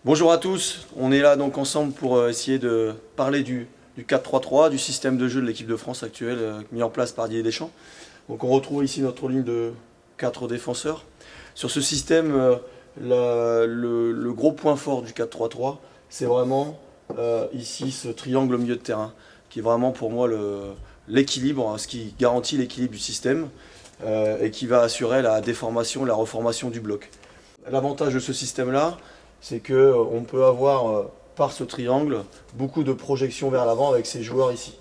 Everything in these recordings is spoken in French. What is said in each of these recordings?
Bonjour à tous, on est là donc ensemble pour essayer de parler du 4-3-3, du système de jeu de l'équipe de France actuelle mis en place par Didier Deschamps. Donc on retrouve ici notre ligne de 4 défenseurs. Sur ce système, le gros point fort du 4-3-3, c'est vraiment ici ce triangle au milieu de terrain, qui est vraiment pour moi l'équilibre, ce qui garantit l'équilibre du système et qui va assurer la déformation, la reformation du bloc. L'avantage de ce système-là, c'est qu'on peut avoir par ce triangle beaucoup de projections vers l'avant avec ces joueurs ici.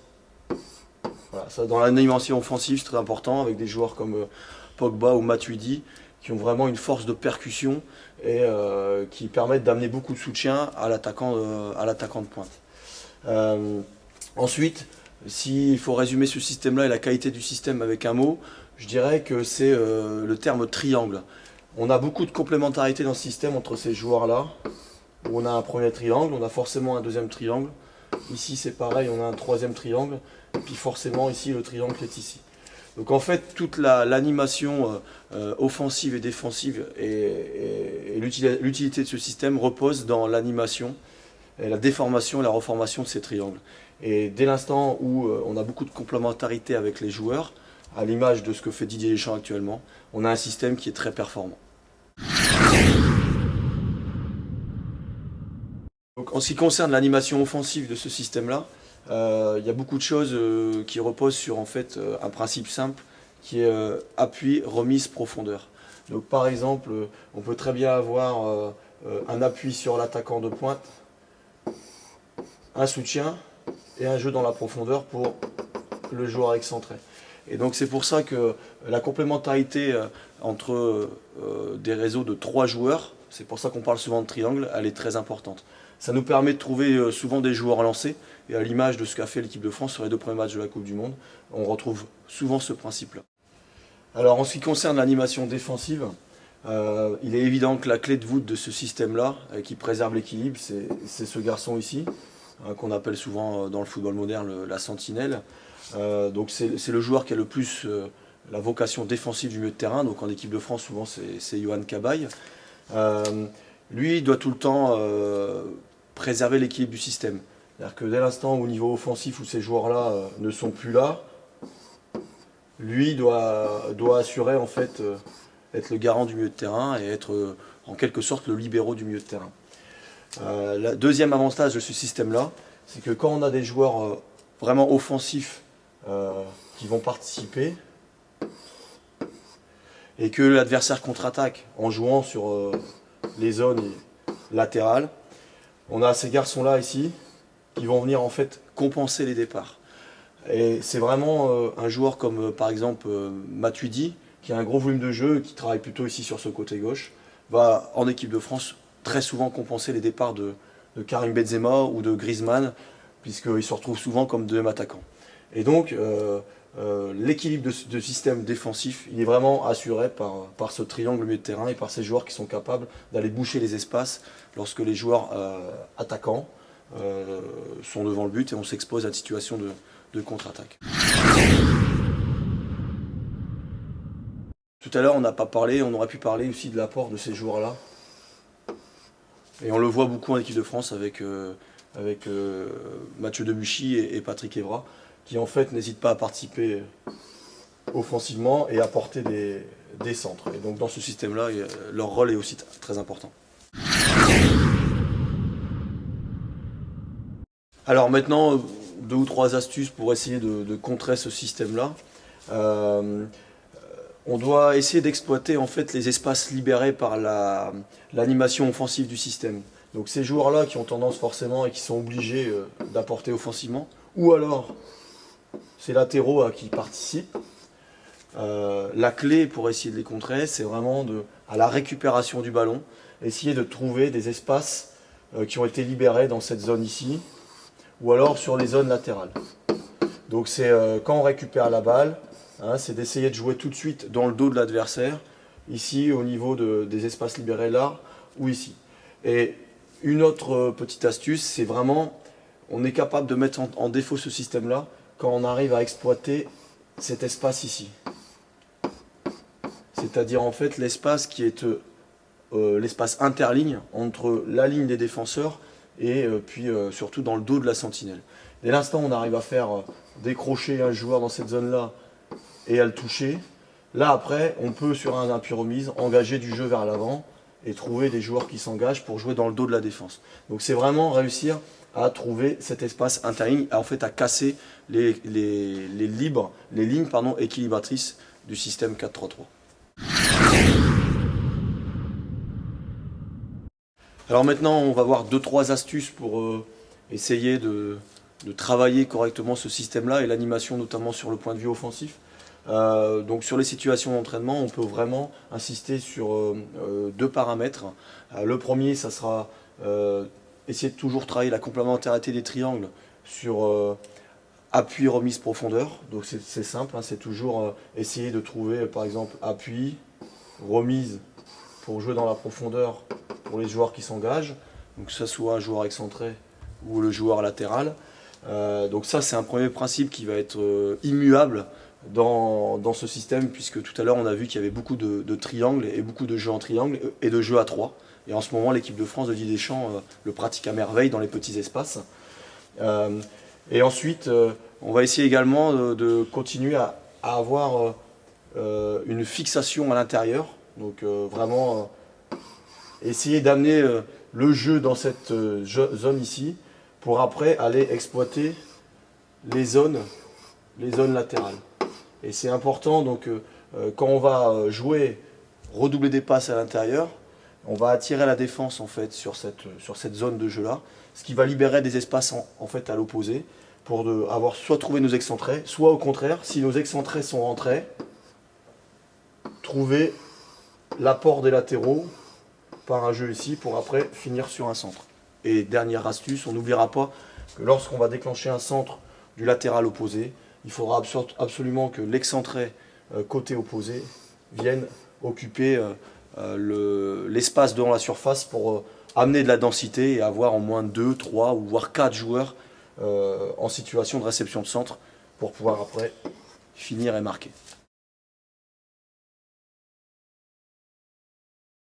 Voilà, ça, dans l'animation offensive, c'est très important avec des joueurs comme Pogba ou Matuidi qui ont vraiment une force de percussion et qui permettent d'amener beaucoup de soutien à l'attaquant de pointe. Ensuite, s'il faut résumer ce système-là et la qualité du système avec un mot, je dirais que c'est le terme triangle. On a beaucoup de complémentarité dans ce système entre ces joueurs-là, où on a un premier triangle, on a forcément un deuxième triangle. Ici c'est pareil, on a un troisième triangle, et puis forcément ici le triangle est ici. Donc en fait toute l'animation offensive et défensive et l'utilité de ce système repose dans l'animation, la déformation et la reformation de ces triangles. Et dès l'instant où on a beaucoup de complémentarité avec les joueurs, à l'image de ce que fait Didier Deschamps actuellement, on a un système qui est très performant. Donc, en ce qui concerne l'animation offensive de ce système-là, il y a beaucoup de choses qui reposent sur en fait, un principe simple qui est appui, remise, profondeur. Donc par exemple, on peut très bien avoir un appui sur l'attaquant de pointe, un soutien et un jeu dans la profondeur pour le joueur excentré. Et donc c'est pour ça que la complémentarité entre des réseaux de 3 joueurs, c'est pour ça qu'on parle souvent de triangle, elle est très importante. Ça nous permet de trouver souvent des joueurs lancés, et à l'image de ce qu'a fait l'équipe de France sur les 2 premiers matchs de la Coupe du Monde, on retrouve souvent ce principe-là. Alors en ce qui concerne l'animation défensive, il est évident que la clé de voûte de ce système-là, qui préserve l'équilibre, c'est ce garçon ici, qu'on appelle souvent dans le football moderne la sentinelle. Donc c'est le joueur qui a le plus la vocation défensive du milieu de terrain. Donc en équipe de France, souvent c'est Yohan Cabaye. Lui, il doit tout le temps préserver l'équilibre du système. C'est-à-dire que dès l'instant au niveau offensif où ces joueurs-là ne sont plus là, lui doit assurer en fait être le garant du milieu de terrain et être en quelque sorte le libéraux du milieu de terrain. Le deuxième avantage de ce système-là, c'est que quand on a des joueurs vraiment offensifs qui vont participer et que l'adversaire contre-attaque en jouant sur les zones latérales, on a ces garçons-là ici qui vont venir en fait compenser les départs. Et c'est vraiment un joueur comme par exemple Matuidi, qui a un gros volume de jeu, qui travaille plutôt ici sur ce côté gauche, va en équipe de France très souvent compenser les départs de Karim Benzema ou de Griezmann, puisqu'il se retrouve souvent comme deuxième attaquant. Et donc l'équilibre de système défensif, il est vraiment assuré par ce triangle au milieu de terrain et par ces joueurs qui sont capables d'aller boucher les espaces lorsque les joueurs attaquants sont devant le but et on s'expose à une situation de contre-attaque. Tout à l'heure on n'a pas parlé, on aurait pu parler aussi de l'apport de ces joueurs-là. Et on le voit beaucoup en équipe de France avec Mathieu Debuchy et Patrick Evra, qui en fait n'hésitent pas à participer offensivement et à apporter des centres. Et donc dans ce système-là, leur rôle est aussi très important. Alors maintenant, 2 ou 3 astuces pour essayer de contrer ce système-là. On doit essayer d'exploiter en fait les espaces libérés par l'animation offensive du système. Donc ces joueurs-là qui ont tendance forcément et qui sont obligés d'apporter offensivement, ou alors ces latéraux qui participent, la clé pour essayer de les contrer, c'est vraiment à la récupération du ballon, essayer de trouver des espaces qui ont été libérés dans cette zone ici, ou alors sur les zones latérales. Donc c'est quand on récupère la balle, c'est d'essayer de jouer tout de suite dans le dos de l'adversaire, ici au niveau des espaces libérés là, ou ici. Et une autre petite astuce, c'est vraiment, on est capable de mettre en défaut ce système-là quand on arrive à exploiter cet espace ici. C'est-à-dire en fait l'espace qui est l'espace interligne entre la ligne des défenseurs et puis surtout dans le dos de la sentinelle. Dès l'instant où on arrive à faire décrocher un joueur dans cette zone-là et à le toucher, là après on peut sur un appui remise engager du jeu vers l'avant et trouver des joueurs qui s'engagent pour jouer dans le dos de la défense. Donc c'est vraiment réussir à trouver cet espace interligne, en fait à casser les lignes équilibratrices du système 4-3-3. Alors maintenant on va voir 2-3 astuces pour essayer de travailler correctement ce système-là et l'animation notamment sur le point de vue offensif. Donc sur les situations d'entraînement, on peut vraiment insister sur 2 paramètres. Le premier, ça sera essayer de toujours travailler la complémentarité des triangles sur appui, remise, profondeur. Donc c'est simple, hein, c'est toujours essayer de trouver par exemple appui, remise pour jouer dans la profondeur pour les joueurs qui s'engagent, donc que ce soit un joueur excentré ou le joueur latéral. Donc ça c'est un premier principe qui va être immuable dans ce système, puisque tout à l'heure on a vu qu'il y avait beaucoup de triangles et beaucoup de jeux en triangle et de jeux à 3. Et en ce moment l'équipe de France de Didier Deschamps le pratique à merveille dans les petits espaces. Et ensuite on va essayer également de continuer à avoir une fixation à l'intérieur, donc vraiment essayer d'amener le jeu dans cette zone ici pour après aller exploiter les zones latérales. Et c'est important, donc quand on va jouer, redoubler des passes à l'intérieur, on va attirer la défense en fait sur cette zone de jeu là, ce qui va libérer des espaces en fait à l'opposé pour avoir soit trouvé nos excentrés, soit au contraire, si nos excentrés sont rentrés, trouver l'apport des latéraux par un jeu ici pour après finir sur un centre. Et dernière astuce, on n'oubliera pas que lorsqu'on va déclencher un centre du latéral opposé, il faudra absolument que l'excentré côté opposé vienne occuper l'espace devant la surface pour amener de la densité et avoir au moins 2, 3 ou voire 4 joueurs en situation de réception de centre pour pouvoir après finir et marquer.